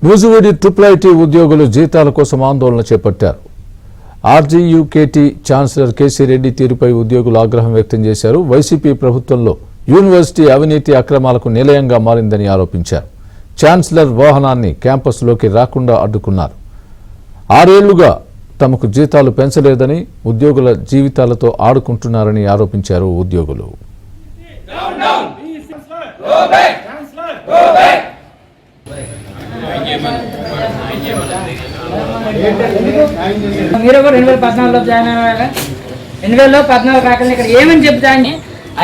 నూజివీడి IIIT ఉద్యోగులు జీతాల కోసం ఆందోళన చేపట్టారు. ఆర్జీయూకేటీ ఛాన్సలర్ కేసీ రెడ్డి తీరుపై ఉద్యోగులు ఆగ్రహం వ్యక్తం చేశారు. వైసీపీ ప్రభుత్వంలో యూనివర్సిటీ అవినీతి అక్రమాలకు నిలయంగా మారిందని ఆరోపించారు. ఛాన్సలర్ వాహనాన్ని క్యాంపస్లోకి రాకుండా అడ్డుకున్నారు. 6 ఏళ్లుగా తమకు జీతాలు పెంచలేదని, ఉద్యోగుల జీవితాలతో ఆడుకుంటున్నారని ఆరోపించారు ఉద్యోగులు. మీరు 2014లో జాయిన్ అయ్యారా? 2014 కాకుండా ఇక్కడ ఏమని చెప్తాను,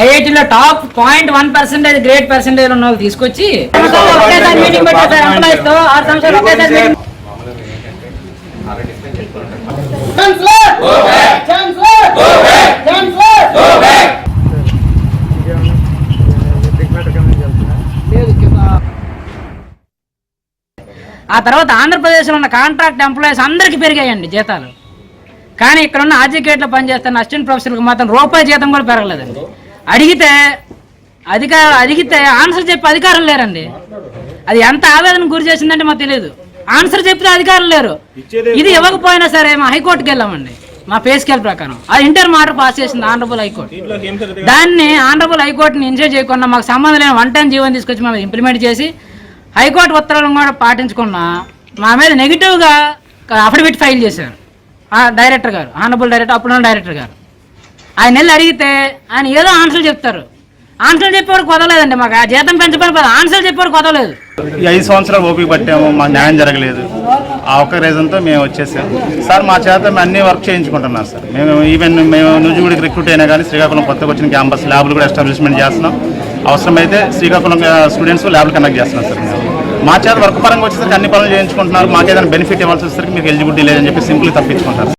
ఐఐటీలో టాప్ 0.1% గ్రేడ్ పర్సెంటేజ్ ఉన్న వాళ్ళు తీసుకొచ్చి ఒకేసారి మీటింగ్ పెట్టారు. ఎంప్లాయీస్ తో 6 సంవత్సరాలు ఒకేసారి మీటింగ్. ఆ తర్వాత ఆంధ్రప్రదేశ్లో ఉన్న కాంట్రాక్ట్ ఎంప్లాయీస్ అందరికీ పెరిగాయండి జీతాలు. కానీ ఇక్కడ ఉన్న ఆర్జీకేట్లో పనిచేస్తున్న అసిస్టెంట్ ప్రొఫెసర్కి మాత్రం రూపాయి జీతం కూడా పెరగలేదండి. అడిగితే ఆన్సర్ చెప్పే అధికారం లేరండి. అది ఎంత ఆవేదనకు గురి చేసిందంటే మాకు తెలియదు. ఆన్సర్ చెప్తే అధికారం లేరు. ఇది ఇవ్వకపోయినా సరే మా హైకోర్టుకి వెళ్ళామండి. మా పే స్కేల్ ప్రకారం ఆ ఇంటర్ ఆర్డర్ పాస్ చేసింది ఆనరబుల్ హైకోర్టు. దాన్ని ఆనరబుల్ హైకోర్టుని ఎంజాయ్ చేయకుండా మాకు సంబంధం లేని 1 టైం జీవోని తీసుకొచ్చి మేము ఇంప్లిమెంట్ చేసి హైకోర్టు ఉత్తర్వులను కూడా పాటించకుండా మా మీద నెగిటివ్గా అఫిడవిట్ ఫైల్ చేశారు ఆ డైరెక్టర్ గారు, ఆనరబుల్ డైరెక్టర్, అప్పుడున్న డైరెక్టర్ గారు. ఆయన వెళ్ళి అడిగితే ఆయన ఏదో ఆన్సర్ చెప్తారు. ఆన్సర్ చెప్పేవాడు కుదరలేదండి. మాకు ఆ జీతం పెంచబడి ఆన్సర్ చెప్పేవాడు కుదరలేదు. ఈ 5 సంవత్సరాలు ఓపిక పట్టాము, మాకు న్యాయం జరగలేదు. ఆ ఒక్క రీజన్తో మేము వచ్చేసాము. సార్ మా చేత మేము అన్ని వర్క్ చేయించుకుంటున్నాం సార్. మేము నూజివీడికి రిక్రూట్ అయినా కానీ శ్రీకాకుళం కొత్తగా వచ్చిన క్యాంపస్ ల్యాబ్లు కూడా ఎస్టాబ్లిష్మెంట్ చేస్తున్నాం. అవసరమైతే శ్రీకాకుళం స్టూడెంట్స్ ల్యాబ్లు కండక్ట్ చేస్తున్నాం సార్. మా చేత వర్క్ పరంగా వచ్చేసరికి అన్ని పనులు చేయించుకుంటున్నారు. మాకు ఏదైనా బెనిఫిట్ ఇవ్వాల్సి వచ్చేసరికి మీకు ఎలిజిబిలిటీ లేదని చెప్పి సింపుల్గా తప్పించుకుంటారు.